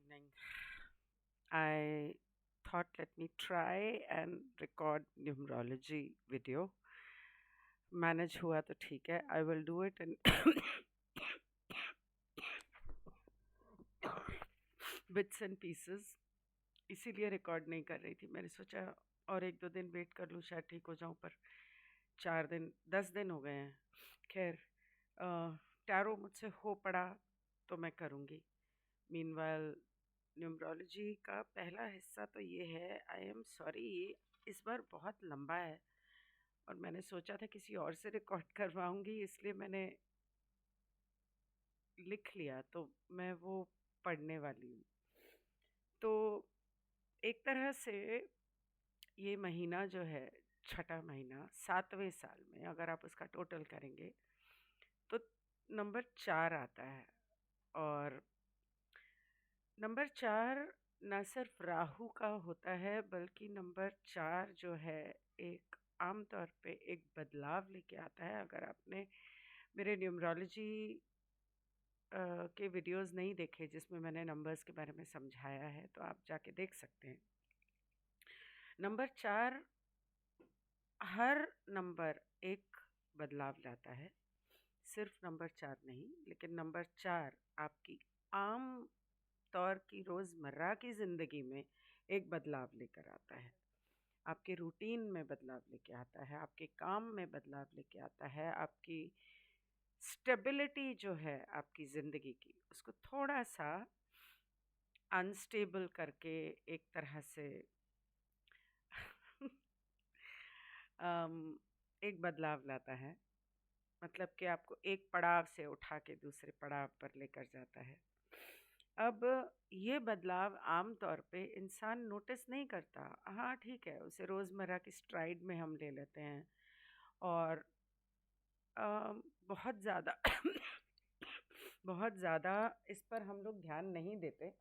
evening. I thought let me try and record numerology video. Manage हुआ तो ठीक है. I will do it in bits and pieces. इसीलिए record नहीं कर रही थी. मैंने सोचा और एक दो दिन वेट कर लूँ, शायद ठीक हो जाऊँ, पर 4 दिन 10 दिन हो गए हैं. खैर, टैरो मुझसे हो पड़ा तो मैं करूँगी. मीनवाइल न्यूमरोलॉजी का पहला हिस्सा तो ये है. आई एम सॉरी, इस बार बहुत लंबा है और मैंने सोचा था किसी और से रिकॉर्ड करवाऊंगी, इसलिए मैंने लिख लिया, तो मैं वो पढ़ने वाली हूँ. तो एक तरह से ये महीना जो है, छठा महीना 7वें साल में, अगर आप उसका टोटल करेंगे तो नंबर 4 आता है. और नंबर 4 न सिर्फ राहु का होता है, बल्कि नंबर 4 जो है एक आम तौर पे एक बदलाव लेके आता है. अगर आपने मेरे न्यूमरोलॉजी के वीडियोस नहीं देखे जिसमें मैंने नंबर्स के बारे में समझाया है, तो आप जाके देख सकते हैं. नंबर 4, हर नंबर एक बदलाव लाता है. सिर्फ नंबर 4 नहीं, लेकिन नंबर 4 आपकी आम तौर की रोज़मर्रा की ज़िंदगी में एक बदलाव लेकर आता है. आपके रूटीन में बदलाव लेके आता है, आपके काम में बदलाव लेके आता है, आपकी स्टेबिलिटी जो है आपकी ज़िंदगी की, उसको थोड़ा सा अनस्टेबल करके एक तरह से एक बदलाव लाता है. मतलब कि आपको एक पड़ाव से उठा के दूसरे पड़ाव पर लेकर जाता है. अब ये बदलाव आम तौर पे इंसान नोटिस नहीं करता. हाँ ठीक है, उसे रोज़मर्रा की स्ट्राइड में हम ले लेते हैं और बहुत ज़्यादा बहुत ज़्यादा इस पर हम लोग ध्यान नहीं देते.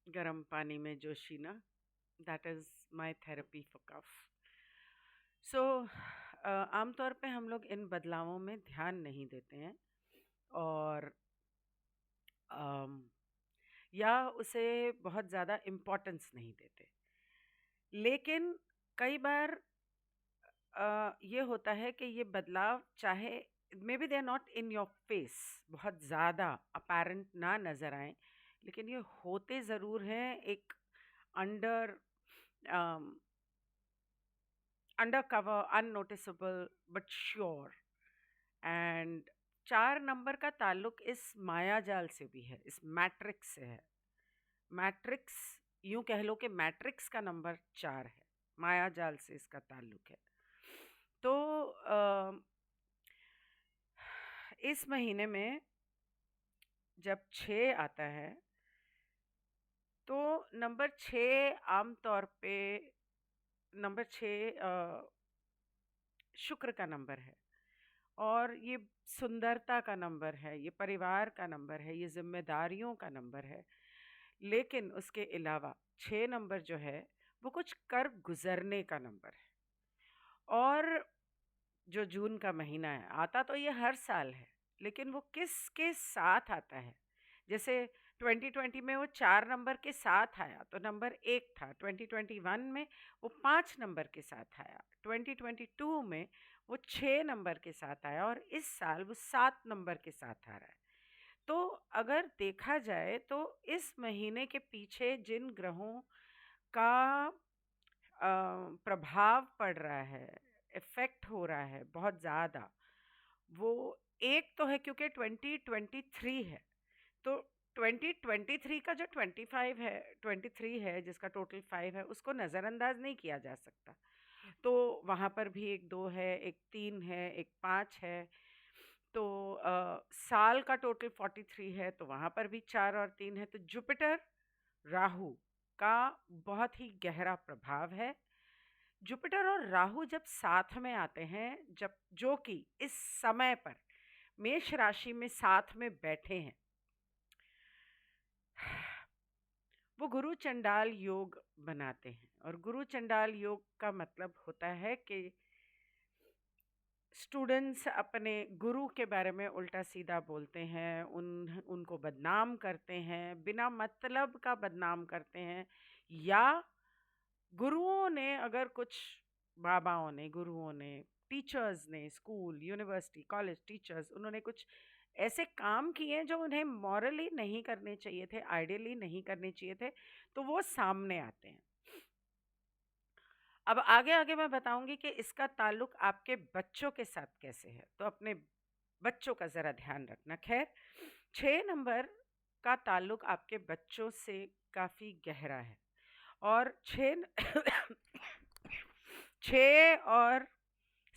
गर्म पानी में जोशीना, that is my therapy for cough. So आमतौर पे हम लोग इन बदलावों में ध्यान नहीं देते हैं और या उसे बहुत ज़्यादा इम्पोर्टेंस नहीं देते. लेकिन कई बार ये होता है कि ये बदलाव, चाहे maybe they are not in your face, बहुत ज़्यादा अपेरेंट ना नज़र आए, लेकिन ये होते ज़रूर हैं एक under under cover, unnoticeable but sure. And 4 number का ताल्लुक इस माया जाल से भी है, इस मैट्रिक्स से है. मैट्रिक्स, यूं कह लो कि मैट्रिक्स का नंबर 4 है, माया जाल से इसका ताल्लुक है. तो इस महीने में जब 6 आता है, तो नंबर 6 आम तौर पे नंबर 6 शुक्र का नंबर है और ये सुंदरता का नंबर है, ये परिवार का नंबर है, ये जिम्मेदारियों का नंबर है. लेकिन उसके अलावा 6 नंबर जो है वो कुछ कर गुजरने का नंबर है. और जो जून का महीना है, आता तो ये हर साल है, लेकिन वो किसके साथ आता है. जैसे 2020 में वो 4 नंबर के साथ आया तो नंबर 1 था. 2021 में वो 5 नंबर के साथ आया. 2022 में वो 6 नंबर के साथ आया और इस साल वो 7 नंबर के साथ आ रहा है. तो अगर देखा जाए तो इस महीने के पीछे जिन ग्रहों का प्रभाव पड़ रहा है, इफ़ेक्ट हो रहा है बहुत ज़्यादा, वो एक तो है क्योंकि 2023 है, तो 2023 का जो 25 है, 23 है जिसका टोटल 5 है, उसको नज़रअंदाज नहीं किया जा सकता. तो वहाँ पर भी एक 2 है, एक 3 है, एक 5 है. तो साल का टोटल 43 है, तो वहाँ पर भी 4 और 3 है. तो जुपिटर राहु का बहुत ही गहरा प्रभाव है. जुपिटर और राहु जब साथ में आते हैं, जब जो कि इस समय पर मेष राशि में साथ में बैठे हैं, वो गुरु चंडाल योग बनाते हैं. और गुरु चंडाल योग का मतलब होता है कि स्टूडेंट्स अपने गुरु के बारे में उल्टा सीधा बोलते हैं, उनको बदनाम करते हैं, बिना मतलब का बदनाम करते हैं, या गुरुओं ने अगर कुछ, बाबाओं ने, गुरुओं ने, टीचर्स ने, स्कूल, यूनिवर्सिटी, कॉलेज टीचर्स, उन्होंने कुछ ऐसे काम किए जो उन्हें मॉरली नहीं करने चाहिए थे, आइडियली नहीं करने चाहिए थे, तो वो सामने आते हैं। अब आगे आगे मैं बताऊंगी कि इसका ताल्लुक आपके बच्चों के साथ कैसे है, तो अपने बच्चों का ज़रा ध्यान रखना। खैर, 6 नंबर का ताल्लुक आपके बच्चों से काफ़ी गहरा है। और 6 और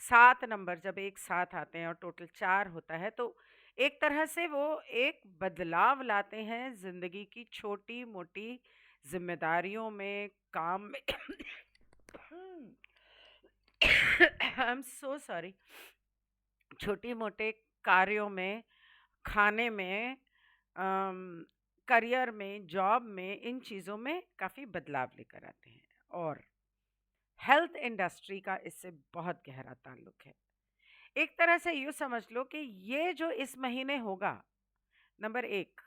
7 नंबर जब एक साथ आते हैं और टोटल 4 होता है, तो एक तरह से वो एक बदलाव लाते हैं ज़िंदगी की छोटी मोटी जिम्मेदारियों में, काम में। I am so sorry. छोटी मोटे कार्यों में, खाने में, करियर में, जॉब में, इन चीज़ों में काफ़ी बदलाव लेकर आते हैं। और हेल्थ इंडस्ट्री का इससे बहुत गहरा ताल्लुक है। एक तरह से यूँ समझ लो कि ये जो इस महीने होगा, नंबर 1,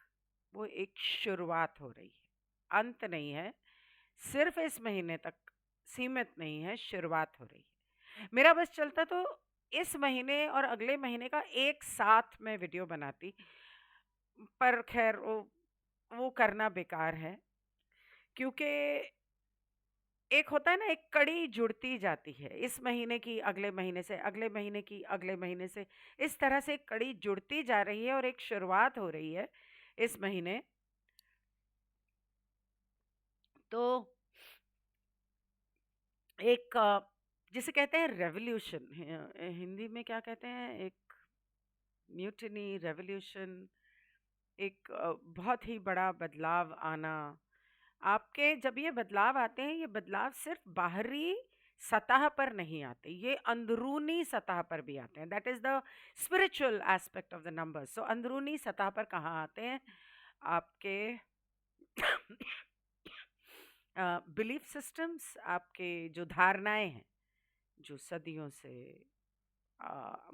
वो एक शुरुआत हो रही है, अंत नहीं है, सिर्फ इस महीने तक सीमित नहीं है, शुरुआत हो रही है। मेरा बस चलता तो इस महीने और अगले महीने का एक साथ मैं वीडियो बनाती, पर खैर वो करना बेकार है, क्योंकि एक होता है ना, एक कड़ी जुड़ती जाती है, इस महीने की अगले महीने से, अगले महीने की अगले महीने से, इस तरह से एक कड़ी जुड़ती जा रही है और एक शुरुआत हो रही है इस महीने। तो एक जिसे कहते हैं रेवोल्यूशन, हिंदी में क्या कहते हैं, एक म्यूटिनी, रेवोल्यूशन, एक बहुत ही बड़ा बदलाव आना। आपके जब ये बदलाव आते हैं, ये बदलाव सिर्फ बाहरी सतह पर नहीं आते, ये अंदरूनी सतह पर भी आते हैं। That is the spiritual aspect of the numbers. So अंदरूनी सतह पर कहाँ आते हैं? आपके बिलीफ सिस्टम्स, आपके जो धारणाएं हैं, जो सदियों से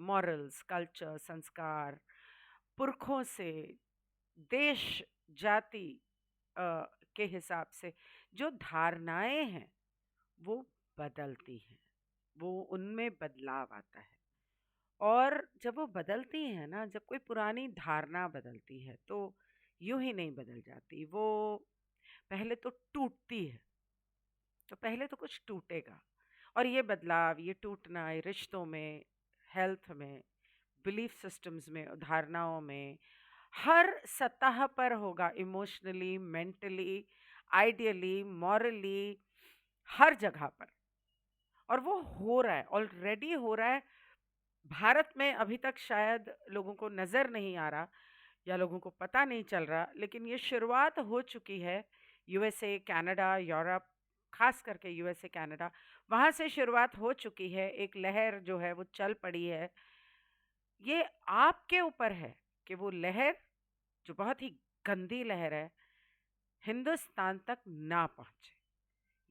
मॉरल्स, कल्चर, संस्कार, पुरखों से, देश, जाति अ, के हिसाब से जो धारणाएं हैं, वो बदलती हैं, वो उनमें बदलाव आता है। और जब वो बदलती हैं ना, जब कोई पुरानी धारणा बदलती है, तो यूं ही नहीं बदल जाती, वो पहले तो टूटती है। तो पहले तो कुछ टूटेगा, और ये बदलाव, ये टूटना, ये रिश्तों में, हेल्थ में, बिलीफ सिस्टम्स में, धारणाओं में, हर सतह पर होगा, इमोशनली, मेंटली, आइडियली, मॉरली, हर जगह पर। और वो हो रहा है, ऑलरेडी हो रहा है। भारत में अभी तक शायद लोगों को नज़र नहीं आ रहा, या लोगों को पता नहीं चल रहा, लेकिन ये शुरुआत हो चुकी है। यूएसए, कनाडा, यूरोप, खास करके यूएसए, कनाडा, वहाँ से शुरुआत हो चुकी है। एक लहर जो है वो चल पड़ी है। ये आपके ऊपर है कि वो लहर, जो बहुत ही गंदी लहर है, हिंदुस्तान तक ना पहुँचे।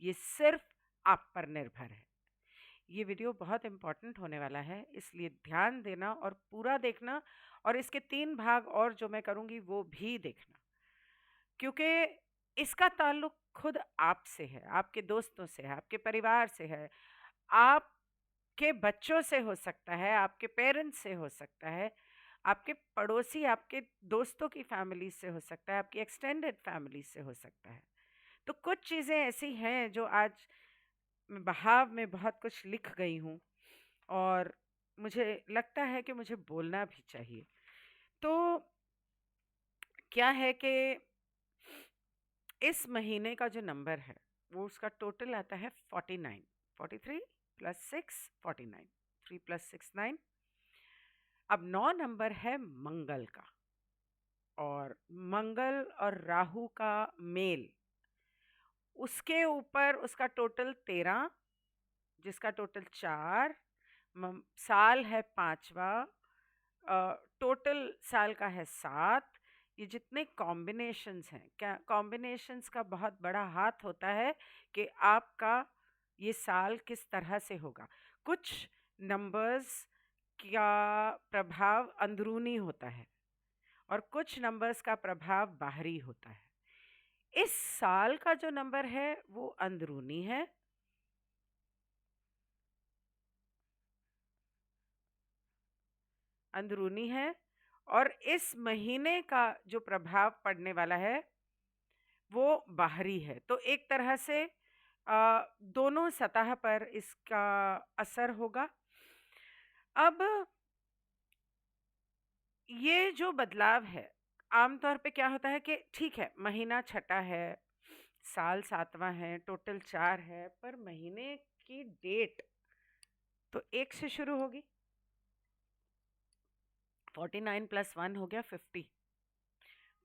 ये सिर्फ आप पर निर्भर है। ये वीडियो बहुत इम्पोर्टेंट होने वाला है, इसलिए ध्यान देना और पूरा देखना, और इसके 3 भाग और जो मैं करूँगी वो भी देखना, क्योंकि इसका ताल्लुक खुद आपसे है, आपके दोस्तों से है, आपके परिवार से है, आपके बच्चों से हो सकता है, आपके पेरेंट्स से हो सकता है, आपके पड़ोसी, आपके दोस्तों की फैमिली से हो सकता है, आपकी एक्सटेंडेड फैमिली से हो सकता है। तो कुछ चीज़ें ऐसी हैं जो आज मैं बहाव में बहुत कुछ लिख गई हूँ, और मुझे लगता है कि मुझे बोलना भी चाहिए। तो क्या है कि इस महीने का जो नंबर है, वो उसका टोटल आता है 49, 43 प्लस 6, 49, 3 प्लस 6 9। अब 9 नंबर है मंगल का, और मंगल और राहु का मेल, उसके ऊपर उसका टोटल 13, जिसका टोटल 4, साल है 5वां, टोटल साल का है 7। ये जितने कॉम्बिनेशंस हैं, क्या कॉम्बिनेशंस का बहुत बड़ा हाथ होता है कि आपका ये साल किस तरह से होगा। कुछ नंबर्स का प्रभाव अंदरूनी होता है और कुछ नंबर्स का प्रभाव बाहरी होता है। इस साल का जो नंबर है वो अंदरूनी है, अंदरूनी है, और इस महीने का जो प्रभाव पड़ने वाला है वो बाहरी है। तो एक तरह से दोनों सतह पर इसका असर होगा। अब ये जो बदलाव है, आमतौर पे क्या होता है कि ठीक है, महीना छठा है, साल सातवां है, टोटल 4 है, पर महीने की डेट तो 1 से शुरू होगी। 49 प्लस 1 हो गया 50।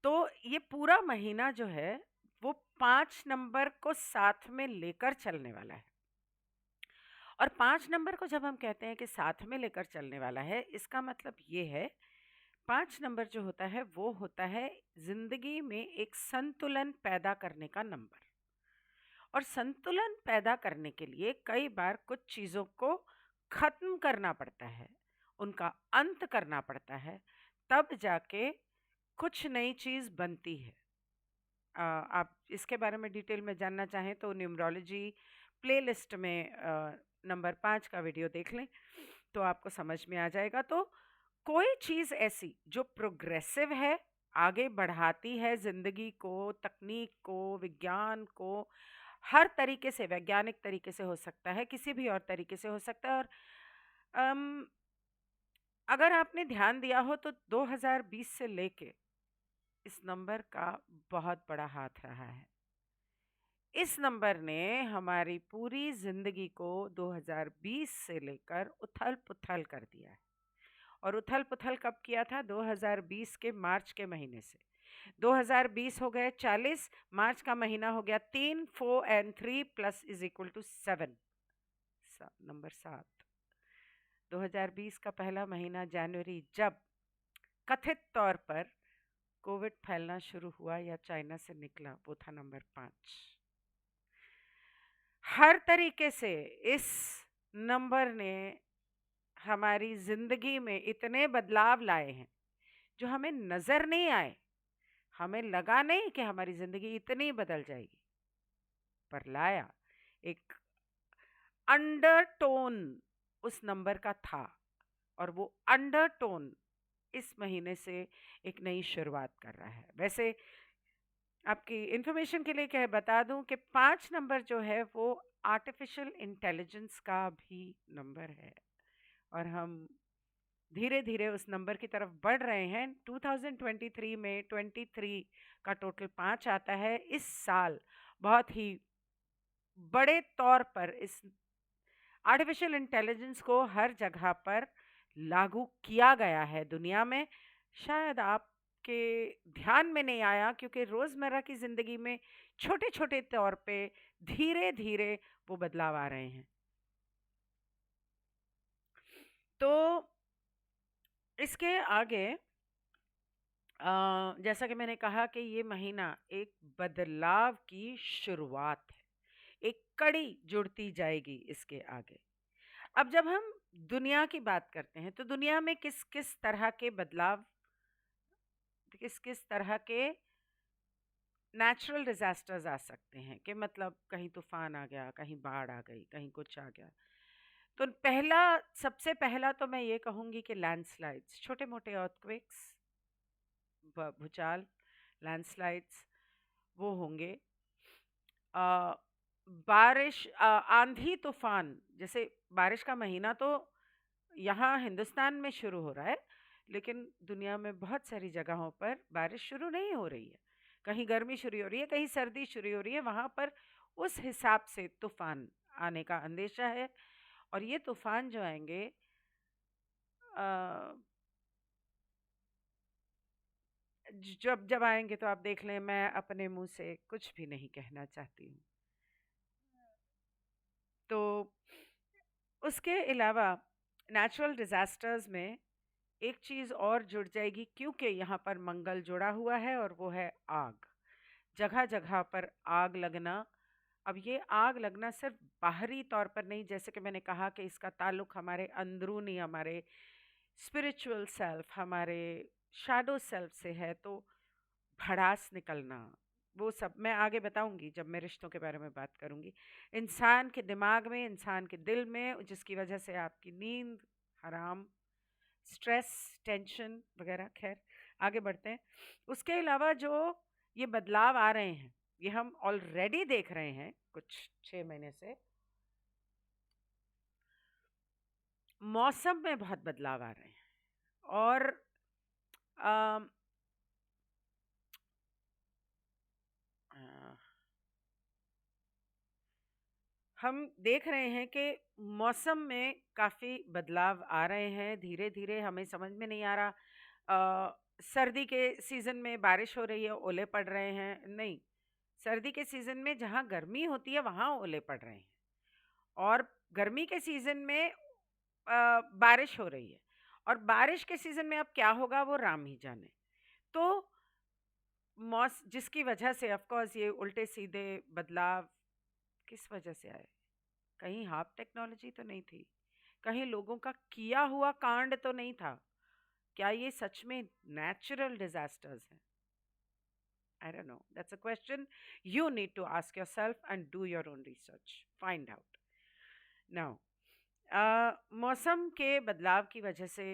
तो ये पूरा महीना जो है वो 5 नंबर को साथ में लेकर चलने वाला है। और 5 नंबर को जब हम कहते हैं कि साथ में लेकर चलने वाला है, इसका मतलब ये है 5 नंबर जो होता है वो होता है जिंदगी में एक संतुलन पैदा करने का नंबर। और संतुलन पैदा करने के लिए कई बार कुछ चीज़ों को खत्म करना पड़ता है, उनका अंत करना पड़ता है, तब जाके कुछ नई चीज़ बनती है। आप इसके बारे में डिटेल में जानना चाहें तो न्यूमरोलॉजी प्लेलिस्ट में नंबर 5 का वीडियो देख लें, तो आपको समझ में आ जाएगा। तो कोई चीज़ ऐसी जो प्रोग्रेसिव है, आगे बढ़ाती है ज़िंदगी को, तकनीक को, विज्ञान को, हर तरीके से, वैज्ञानिक तरीके से हो सकता है, किसी भी और तरीके से हो सकता है। और अम, अगर आपने ध्यान दिया हो तो 2020 से लेके इस नंबर का बहुत बड़ा हाथ रहा है। इस नंबर ने हमारी पूरी जिंदगी को 2020 से लेकर उथल-पुथल कर दिया है। और उथल-पुथल कब किया था? 2020 के मार्च के महीने से। 2020 हो गए 40, मार्च का महीना हो गया 3, 4 and 3 plus is equal to 7, number 7। 2020 का पहला महीना जनवरी, जब कथित तौर पर कोविड फैलना शुरू हुआ या चाइना से निकला, वो था नंबर 5। हर तरीके से इस नंबर ने हमारी जिंदगी में इतने बदलाव लाए हैं जो हमें नजर नहीं आए। हमें लगा नहीं कि हमारी जिंदगी इतनी बदल जाएगी, पर लाया। एक अंडरटोन उस नंबर का था, और वो अंडरटोन इस महीने से एक नई शुरुआत कर रहा है। वैसे आपकी इंफॉर्मेशन के लिए क्या बता दूं कि 5 नंबर जो है वो आर्टिफिशियल इंटेलिजेंस का भी नंबर है, और हम धीरे धीरे उस नंबर की तरफ बढ़ रहे हैं। 2023 में 23 का टोटल 5 आता है। इस साल बहुत ही बड़े तौर पर इस आर्टिफिशियल इंटेलिजेंस को हर जगह पर लागू किया गया है दुनिया में। शायद आपके ध्यान में नहीं आया, क्योंकि रोज़मर्रा की ज़िंदगी में छोटे छोटे तौर पे धीरे धीरे वो बदलाव आ रहे हैं। तो इसके आगे जैसा कि मैंने कहा कि ये महीना एक बदलाव की शुरुआत है, एक कड़ी जुड़ती जाएगी इसके आगे। अब जब हम दुनिया की बात करते हैं तो दुनिया में किस किस तरह के बदलाव, किस किस तरह के नेचुरल डिजास्टर्स आ सकते हैं, कि मतलब कहीं तूफान आ गया, कहीं बाढ़ आ गई, कहीं कुछ आ गया। तो पहला, सबसे पहला तो मैं ये कहूँगी कि लैंडस्लाइड्स, छोटे मोटे अर्थक्वेक्स, भूचाल, लैंडस्लाइड्स वो होंगे। अ, बारिश, आंधी तूफान, जैसे बारिश का महीना तो यहाँ हिंदुस्तान में शुरू हो रहा है, लेकिन दुनिया में बहुत सारी जगहों पर बारिश शुरू नहीं हो रही है। कहीं गर्मी शुरू हो रही है, कहीं सर्दी शुरू हो रही है, वहाँ पर उस हिसाब से तूफान आने का अंदेशा है। और ये तूफान जो आएंगे, अ, जब जब आएंगे तो आप देख लें, मैं अपने मुंह से कुछ भी नहीं कहना चाहती हूँ। तो उसके अलावा नेचुरल डिजास्टर्स में एक चीज़ और जुड़ जाएगी, क्योंकि यहाँ पर मंगल जुड़ा हुआ है, और वो है आग। जगह जगह पर आग लगना। अब ये आग लगना सिर्फ बाहरी तौर पर नहीं, जैसे कि मैंने कहा कि इसका ताल्लुक हमारे अंदरूनी, हमारे स्पिरिचुअल सेल्फ हमारे शैडो सेल्फ से है, तो भड़ास निकलना, वो सब मैं आगे बताऊंगी जब मैं रिश्तों के बारे में बात करूंगी। इंसान के दिमाग में, इंसान के दिल में, जिसकी वजह से आपकी नींद हराम, स्ट्रेस, टेंशन वगैरह, खैर आगे बढ़ते हैं। उसके अलावा जो ये बदलाव आ रहे हैं, ये हम ऑलरेडी देख रहे हैं कुछ 6 महीने से। मौसम में बहुत बदलाव आ रहे हैं और अम, अ, हम देख रहे हैं कि मौसम में काफ़ी बदलाव आ रहे हैं धीरे धीरे, हमें समझ में नहीं आ रहा। सर्दी के सीज़न में बारिश हो रही है, ओले पड़ रहे हैं, नहीं, सर्दी के सीज़न में जहाँ गर्मी होती है वहाँ ओले पड़ रहे हैं, और गर्मी के सीज़न में बारिश हो रही है, और बारिश के सीज़न में अब क्या होगा वो राम ही जाने। तो मौस जिसकी वजह से ऑफ कोर्स ये उल्टे सीधे बदलाव किस वजह से आए? कहीं हाफ टेक्नोलॉजी तो नहीं थी, कहीं लोगों का किया हुआ कांड तो नहीं था, क्या ये सच में नेचुरल डिजास्टर्स हैं? I don't know. That's a question you need to ask yourself and do your own research. Find out. Now, मौसम के बदलाव की वजह से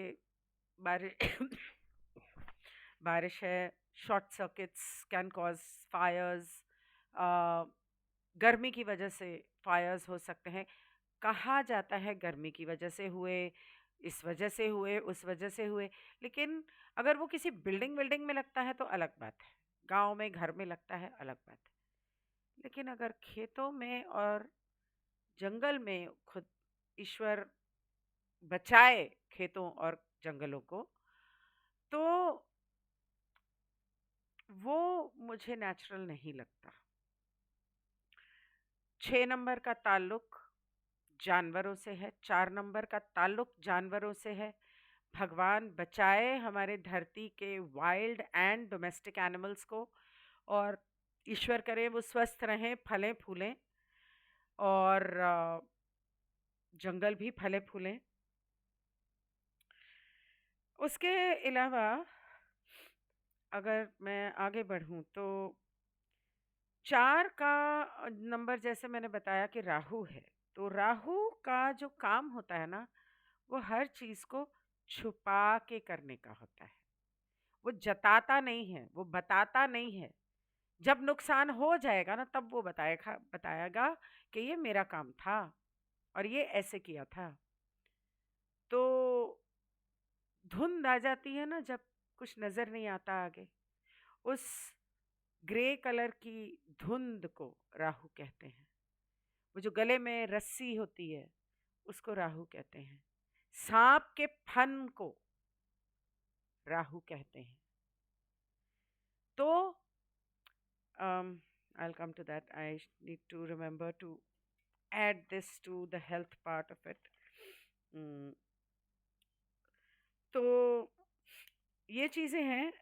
बारिश बारिश है, short circuits can cause fires, गर्मी की वजह से फायर्स हो सकते हैं। कहा जाता है गर्मी की वजह से हुए, इस वजह से हुए, उस वजह से हुए, लेकिन अगर वो किसी बिल्डिंग विल्डिंग में लगता है तो अलग बात है, गांव में घर में लगता है अलग बात है, लेकिन अगर खेतों में और जंगल में, खुद ईश्वर बचाए खेतों और जंगलों को, तो वो मुझे नेचुरल नहीं लगता। 6 नंबर का ताल्लुक जानवरों से है, 4 नंबर का ताल्लुक जानवरों से है। भगवान बचाए हमारे धरती के वाइल्ड एंड डोमेस्टिक एनिमल्स को, और ईश्वर करे वो स्वस्थ रहें, फलें फूलें, और जंगल भी फले फूलें। उसके अलावा अगर मैं आगे बढ़ूं तो 4 का नंबर, जैसे मैंने बताया कि राहु है, तो राहु का जो काम होता है ना, वो हर चीज को छुपा के करने का होता है। वो जताता नहीं है, वो बताता नहीं है। जब नुकसान हो जाएगा ना, तब वो बताएगा बताएगा कि ये मेरा काम था और ये ऐसे किया था। तो धुंध आ जाती है ना, जब कुछ नजर नहीं आता आगे, उस ग्रे कलर की धुंध को राहु कहते हैं। वो जो गले में रस्सी होती है, उसको राहु कहते हैं। सांप के फन को राहु कहते हैं। तो I'll come to that. I need to remember to add this to the health part of it. Mm, तो ये चीज़ें हैं।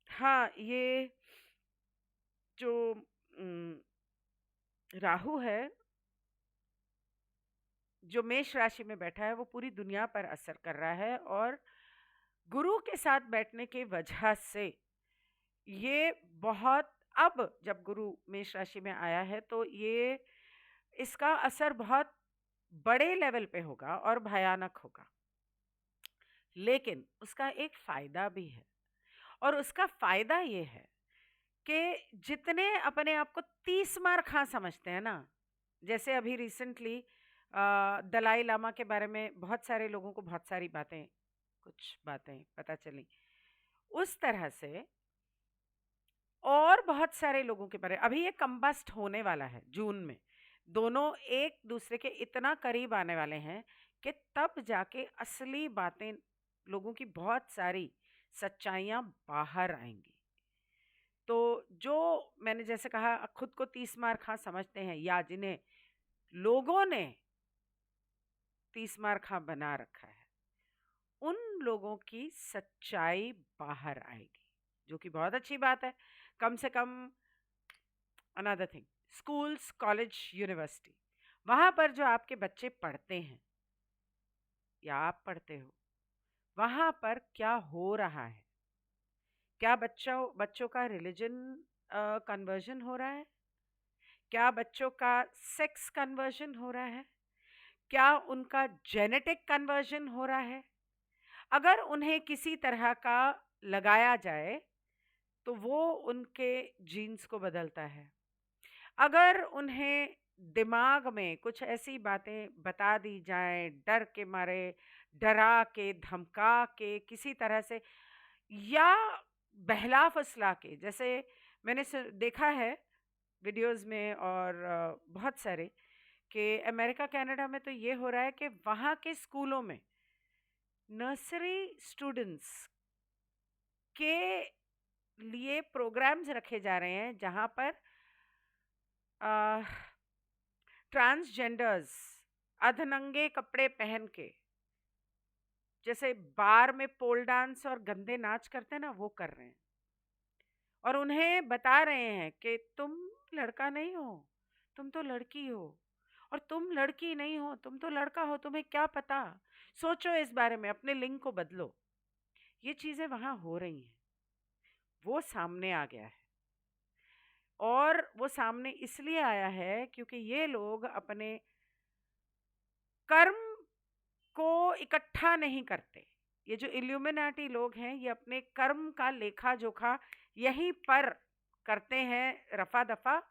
हाँ, ये जो राहु है, जो मेष राशि में बैठा है, वो पूरी दुनिया पर असर कर रहा है, और गुरु के साथ बैठने की वजह से ये बहुत, अब जब गुरु मेष राशि में आया है तो ये इसका असर बहुत बड़े लेवल पे होगा और भयानक होगा। लेकिन उसका एक फायदा भी है, और उसका फायदा ये है कि जितने अपने आप को 30 मार खां समझते हैं ना, जैसे अभी रिसेंटली दलाई लामा के बारे में बहुत सारे लोगों को बहुत सारी बातें, कुछ बातें पता चली, उस तरह से और बहुत सारे लोगों के बारे, अभी ये कंबस्ट होने वाला है जून में, दोनों एक दूसरे के इतना करीब आने वाले हैं कि तब जाके असली बातें, लोगों की बहुत सारी सच्चाइयां बाहर आएंगी। तो जो मैंने जैसे कहा, खुद को 30 मार खां समझते हैं, या जिन्हें लोगों ने 30 मार खां बना रखा है, उन लोगों की सच्चाई बाहर आएगी, जो कि बहुत अच्छी बात है। कम से कम another thing, schools, college, university, वहां पर जो आपके बच्चे पढ़ते हैं या आप पढ़ते हो, वहां पर क्या हो रहा है? क्या बच्चों का रिलीजन कन्वर्जन हो रहा है? क्या बच्चों का सेक्स कन्वर्जन हो रहा है? क्या उनका जेनेटिक कन्वर्जन हो रहा है? अगर उन्हें किसी तरह का लगाया जाए तो वो उनके जीन्स को बदलता है। अगर उन्हें दिमाग में कुछ ऐसी बातें बता दी जाएं, डर के मारे, डरा के, धमका के, किसी तरह से, या बहला फुसला के, जैसे मैंने देखा है वीडियोस में और बहुत सारे, कि अमेरिका कनाडा में तो ये हो रहा है कि वहाँ के स्कूलों में नर्सरी स्टूडेंट्स के लिए प्रोग्राम्स रखे जा रहे हैं जहाँ पर ट्रांसजेंडर्स अधनंगे कपड़े पहन के, जैसे बार में पोल डांस और गंदे नाच करते हैं ना, वो कर रहे हैं। और उन्हें बता रहे हैं कि तुम लड़का नहीं हो, तुम तो लड़की हो, और तुम लड़की नहीं हो, तुम तो लड़का हो, तुम्हें क्या पता, सोचो इस बारे में, अपने लिंग को बदलो। ये चीजें वहां हो रही हैं, वो सामने आ गया है। और वो सामने इसलिए आया है क्योंकि ये लोग अपने कर्म को इकट्ठा नहीं करते। ये जो इल्यूमिनाटी लोग हैं, ये अपने कर्म का लेखा जोखा यहीं पर करते हैं, रफा दफा,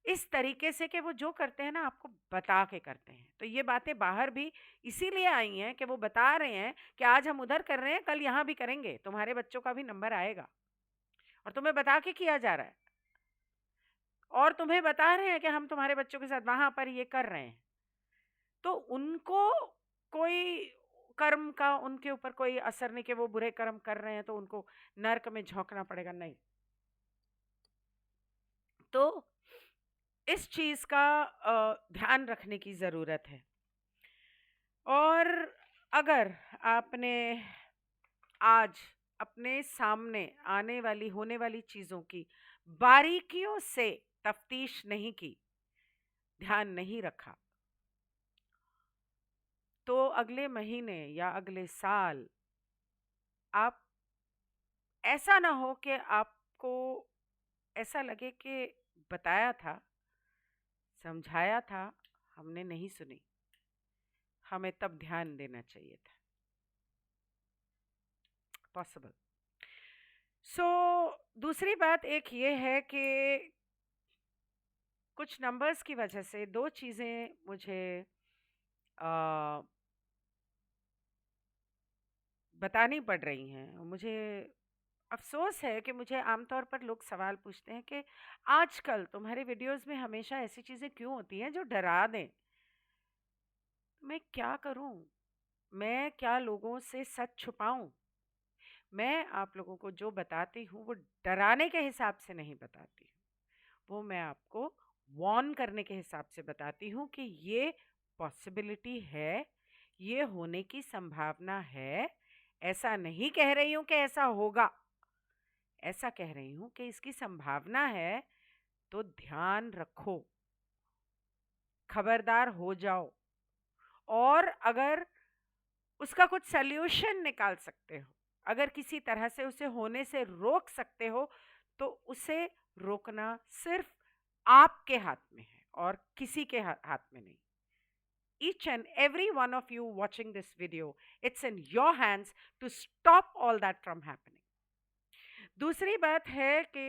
इस तरीके से कि वो जो करते हैं ना, आपको बता के करते हैं। तो ये बातें बाहर भी इसीलिए आई हैं कि वो बता रहे हैं कि आज हम उधर कर रहे हैं, कल यहाँ भी करेंगे, तुम्हारे बच्चों का भी नंबर आएगा। और तुम्हें बता के किया जा रहा है, और तुम्हें बता रहे हैं कि हम तुम्हारे बच्चों के साथ वहां पर ये कर रहे हैं। तो उनको कोई कर्म का उनके ऊपर कोई असर नहीं कि वो बुरे कर्म कर रहे हैं तो उनको नरक में झोंकना पड़ेगा, नहीं। तो इस चीज का ध्यान रखने की जरूरत है। और अगर आपने आज अपने सामने आने वाली, होने वाली चीजों की बारीकियों से तफ्तीश नहीं की, ध्यान नहीं रखा, तो अगले महीने या अगले साल आप, ऐसा ना हो कि आपको ऐसा लगे कि बताया था, समझाया था, हमने नहीं सुनी, हमें तब ध्यान देना चाहिए था। पॉसिबल। दूसरी बात एक ये है कि कुछ नंबर्स की वजह से दो चीजें मुझे बतानी पड़ रही हैं। मुझे अफसोस है कि मुझे आमतौर पर लोग सवाल पूछते हैं कि आजकल तुम्हारे वीडियोस में हमेशा ऐसी चीजें क्यों होती हैं जो डरा दें। मैं क्या करूं? मैं क्या लोगों से सच छुपाऊं? मैं आप लोगों को जो बताती हूँ वो डराने के हिसाब से नहीं बताती हूँ, वो मैं आपको वार्न करने के हिसाब से बताती हूँ कि ये पॉसिबिलिटी है, ये होने की संभावना है। ऐसा नहीं कह रही हूँ कि ऐसा होगा, ऐसा कह रही हूँ कि इसकी संभावना है, तो ध्यान रखो, खबरदार हो जाओ। और अगर उसका कुछ सल्यूशन निकाल सकते हो, अगर किसी तरह से उसे होने से रोक सकते हो, तो उसे रोकना सिर्फ आपके हाथ में है और किसी के हाथ में नहीं। Each and every one of you watching this video, it's in your hands to stop all that from happening. दूसरी बात है कि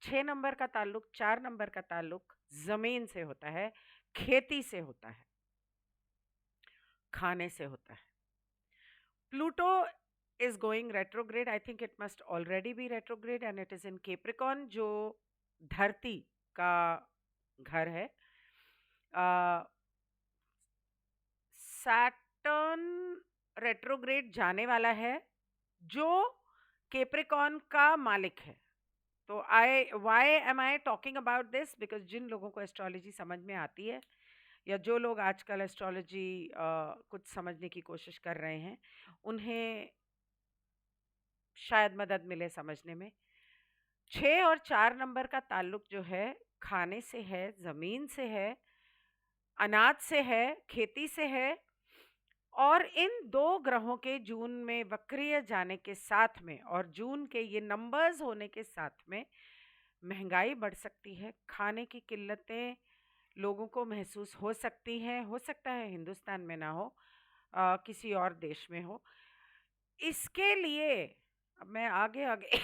6 नंबर का ताल्लुक, 4 नंबर का ताल्लुक जमीन से होता है, खेती से होता है, खाने से होता है। Pluto is going retrograde. I think it must already be retrograde and it is in Capricorn, जो धरती का घर है। सैटर्न रेट्रोग्रेड जाने वाला है, जो केप्रिकॉन का मालिक है। तो why am I talking about this? Because जिन लोगों को एस्ट्रोलॉजी समझ में आती है, या जो लोग आजकल एस्ट्रोलॉजी कुछ समझने की कोशिश कर रहे हैं, उन्हें शायद मदद मिले समझने में। 6 और 4 नंबर का ताल्लुक जो है, खाने से है, जमीन से है, अनाज से है, खेती से है, और इन 2 ग्रहों के जून में वक्रीय जाने के साथ में और जून के ये नंबर्स होने के साथ में महंगाई बढ़ सकती है, खाने की किल्लतें लोगों को महसूस हो सकती हैं, हो सकता है हिंदुस्तान में ना हो, किसी और देश में हो। इसके लिए अब मैं आगे आगे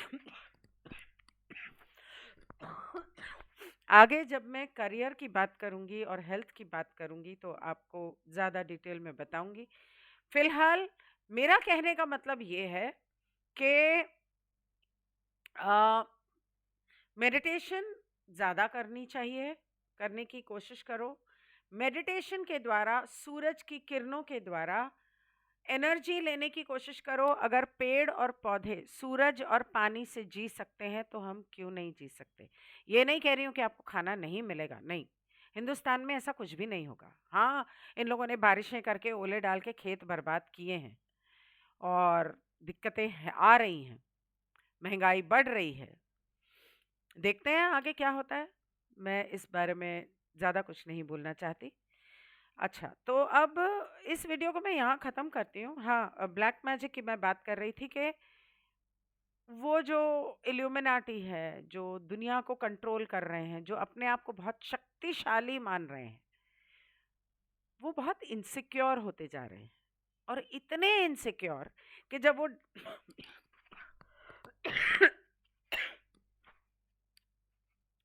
आगे जब मैं करियर की बात करूंगी और हेल्थ की बात करूंगी तो आपको ज़्यादा डिटेल में बताऊंगी। फिलहाल मेरा कहने का मतलब ये है कि मेडिटेशन ज़्यादा करनी चाहिए, करने की कोशिश करो। मेडिटेशन के द्वारा, सूरज की किरणों के द्वारा एनर्जी लेने की कोशिश करो। अगर पेड़ और पौधे सूरज और पानी से जी सकते हैं तो हम क्यों नहीं जी सकते। ये नहीं कह रही हूँ कि आपको खाना नहीं मिलेगा, नहीं, हिंदुस्तान में ऐसा कुछ भी नहीं होगा। हाँ, इन लोगों ने बारिशें करके ओले डाल के खेत बर्बाद किए हैं और दिक्कतें आ रही हैं, महंगाई बढ़ रही है। देखते हैं आगे क्या होता है। मैं इस बारे में ज़्यादा कुछ नहीं बोलना चाहती। अच्छा, तो अब इस वीडियो को मैं यहाँ ख़त्म करती हूँ। हाँ, ब्लैक मैजिक की मैं बात कर रही थी कि वो जो इल्यूमिनाटी है, जो दुनिया को कंट्रोल कर रहे हैं, जो अपने आप को बहुत शक्तिशाली मान रहे हैं, वो बहुत इनसिक्योर होते जा रहे हैं। और इतने इनसिक्योर कि जब वो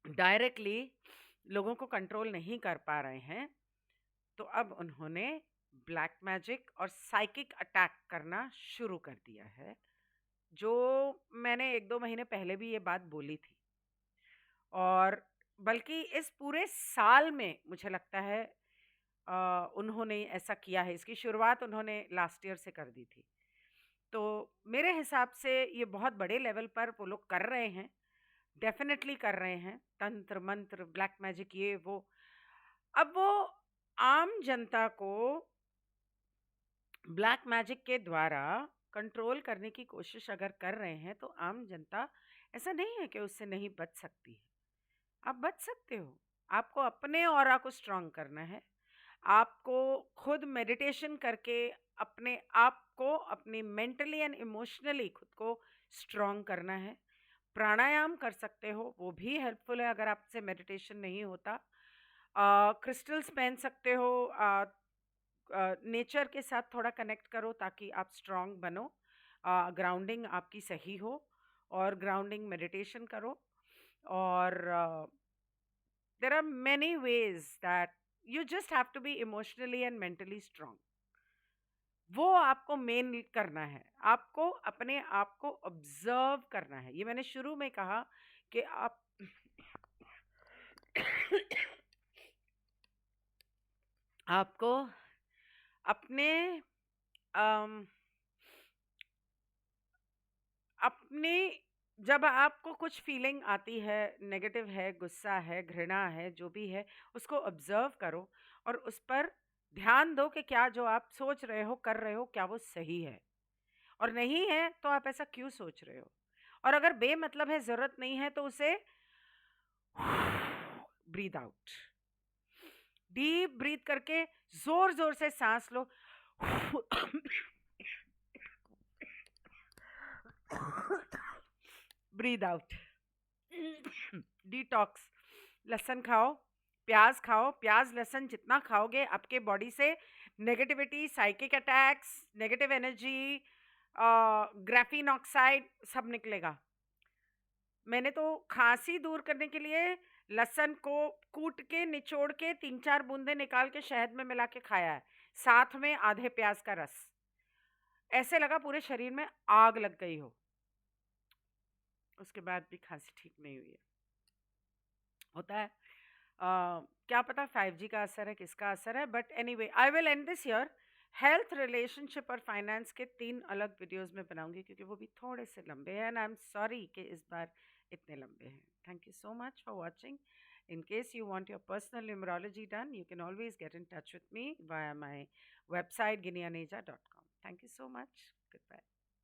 डायरेक्टली लोगों को कंट्रोल नहीं कर पा रहे हैं, तो अब उन्होंने ब्लैक मैजिक और साइकिक अटैक करना शुरू कर दिया है, जो मैंने 1-2 महीने पहले भी ये बात बोली थी। और बल्कि इस पूरे साल में मुझे लगता है उन्होंने ऐसा किया है। इसकी शुरुआत उन्होंने लास्ट ईयर से कर दी थी। तो मेरे हिसाब से ये बहुत बड़े लेवल पर वो लोग कर रहे हैं, डेफिनेटली कर रहे हैं। तंत्र मंत्र, ब्लैक मैजिक, ये वो। अब वो आम जनता को ब्लैक मैजिक के द्वारा कंट्रोल करने की कोशिश अगर कर रहे हैं, तो आम जनता, ऐसा नहीं है कि उससे नहीं बच सकती है। आप बच सकते हो। आपको अपने ऑरा को स्ट्रांग करना है। आपको खुद मेडिटेशन करके अपने आप को, अपनी मेंटली एंड इमोशनली खुद को स्ट्रांग करना है। प्राणायाम कर सकते हो, वो भी हेल्पफुल है अगर आपसे मेडिटेशन नहीं होता। क्रिस्टल्स पहन सकते हो। नेचर के साथ थोड़ा कनेक्ट करो ताकि आप स्ट्रांग बनो। ग्राउंडिंग आपकी सही हो, और ग्राउंडिंग मेडिटेशन करो। और there are many ways that you just have to be emotionally and mentally strong. वो आपको मेन करना है। आपको अपने आप को ऑब्जर्व करना है। ये मैंने शुरू में कहा कि आप आपको अपने अम, अपने जब आपको कुछ फीलिंग आती है, नेगेटिव है, गुस्सा है, घृणा है, जो भी है, उसको ऑब्जर्व करो और उस पर ध्यान दो कि क्या जो आप सोच रहे हो, कर रहे हो, क्या वो सही है। और नहीं है तो आप ऐसा क्यों सोच रहे हो। और अगर बेमतलब है, जरूरत नहीं है, तो उसे ब्रीद आउट, डीप ब्रीथ करके जोर जोर से सांस लो। Breathe out. डिटॉक्स। लहसुन खाओ, प्याज खाओ। प्याज लहसुन जितना खाओगे, आपके बॉडी से negativity, psychic attacks, negative energy, graphene oxide सब निकलेगा। मैंने तो खांसी दूर करने के लिए लहसुन को कूट के, निचोड़ के 3-4 बूंदे निकाल के शहद में मिला के खाया है, साथ में आधे प्याज का रस। ऐसे लगा पूरे शरीर में आग लग गई हो। उसके बाद भी खांसी ठीक नहीं हुई है। होता है। क्या पता 5G का असर है, किसका असर है, but anyway I will and this year. Health, relationship और फाइनेंस के 3 अलग वीडियोस में बनाऊंगी, क्योंकि वो भी थोड़े से लंबे हैं, एंड आई एम सॉरी कि इस बार इतने लंबे हैं। Thank you so much for watching. In case you want your personal numerology done, you can always get in touch with me via my website guineaneja.com. Thank you so much. Goodbye.